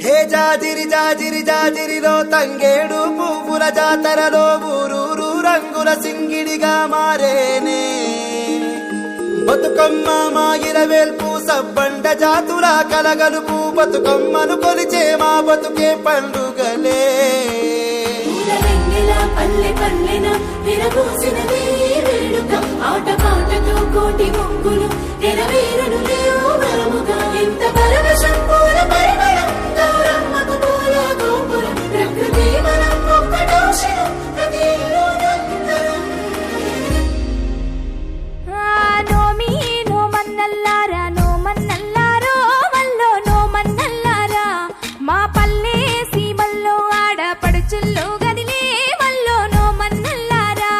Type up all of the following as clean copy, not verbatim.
హే జాజిరి జాజిరి జాజిరిలో తంగేడు పువ్వుల జాతరలో ఊరూరు రంగుల సింగిడిగా మారేనే బతుకమ్మ మా ఇరవేల్పు సబ్బండ జాతుల కలగలుపు బతుకమ్మను కొలిచే మా బతుకే పండుగలే పల్లె పల్లెన విరబూసినది వేడుక ఆట పాటతో కోటి మొక్కులు నెరవేరును లేవుగా ఎంత పరవశం పూల పరిమళం గౌరమ్మకు పూల గోపురం ప్రకృతి మనం ఒక్కటోషం ప్రతి ఇల్లు నందనం నోమి నోమన్నల్లారా నోమన్నల్లారో మల్లో నోమన్నల్లారా మా పల్లె సీమల్లో ఆడపడుచుల్లో గదిలే మల్లో నోమన్నల్లారా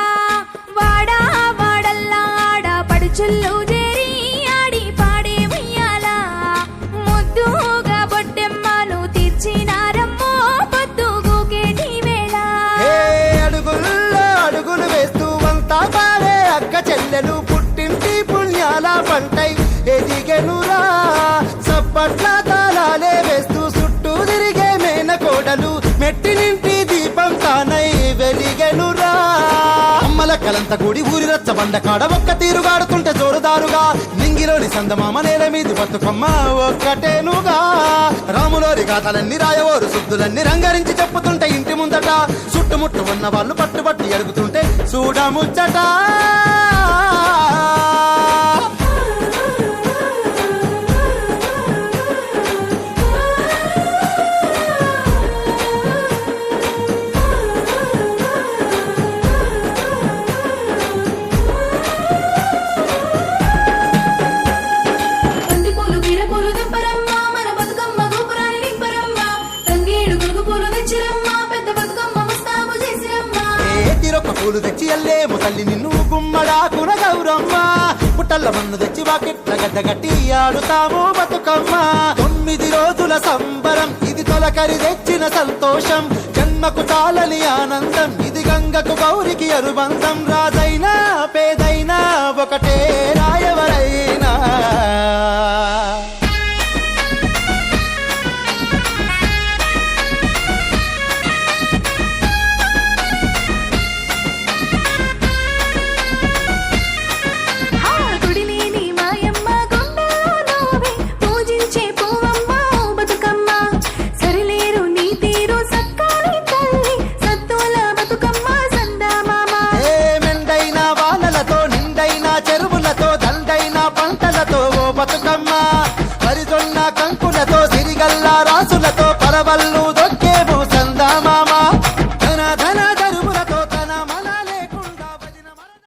వాడా వాడల్లా ఆడపడుచుల్లో చేరి ఆడి పాడే ఉయ్యాల ముద్దుగా బొడ్డెమ్మను తీర్చినారమ్మో పొద్దుగూకేటి వేళ హే అడుగుల్లో అడుగులు వేస్తూ వంతా పాడే అక్క చెల్లెలు పుట్టింటి పుణ్యాల పంటై ఎదిగెనురా సప్పట్ల తాళాలే వేస్తూ చుట్టూ తిరిగే మేనకోడలు మెట్టినింటి దీపం తానై వెలిగెనురా అమ్మల కలంత కూడి ఊరి రచ్చబండ కాడ ఒక్క తీరుగాడుతుంటే జోరుదారుగా నింగిలోని సందమామ నేల మీది బతుకమ్మ ఒక్కటేనుగా రాములోరి గాథలన్నీ రాయవోరు శుద్ధులన్నీ రంగరించి చెప్పుతుంటే ఇంటి ముందట చుట్టుముట్టు ఉన్న వాళ్ళు పట్టుబట్టి అడుగుతుంటే చూడముచ్చట బంతి పూలు బీర పూలు దింపరమ్మ మన బతుకమ్మ గోపురాన్ని నింపరమ్మ తంగేడు గురుగు పూలు తెచ్చిరమ్మ పెద్ద బతుకమ్మ ముస్తాబు చేసిరమ్మ తిరొక్క పూలు తెచ్చి అల్లేము తల్లి నిన్ను గుమ్మడాకున గౌరమ్మ పుట్టల్ల మన్ను తెచ్చి వాకిట్ల గడ్డ గట్టి ఆడుతాము బతుకమ్మ 9 రోజుల సంబరం ఇది తొలకరి తెచ్చిన సంతోషం జన్మకు చాలని ఆనందం ఇది గంగకు గౌరికి అనుబంధం రాజైనా పేదైనా ఒకటే రాయవరైనా గుడిలేని మాయమ్మ గుండెలో నోవే పూజించే పువ్వమ్మ బతుకమ్మ సరిలేరు నీ తీరు సక్కాని తల్లి సత్తుల బతుకమ్మ సందామామ ఏ మెండైన వానలతో నిండైన చెరువులతో దండైన పంటలతో ఓ బతుకమ్మ పరిజొన్న కంకులతో సిరిగల్ల రాసులతో పరవళ్ళు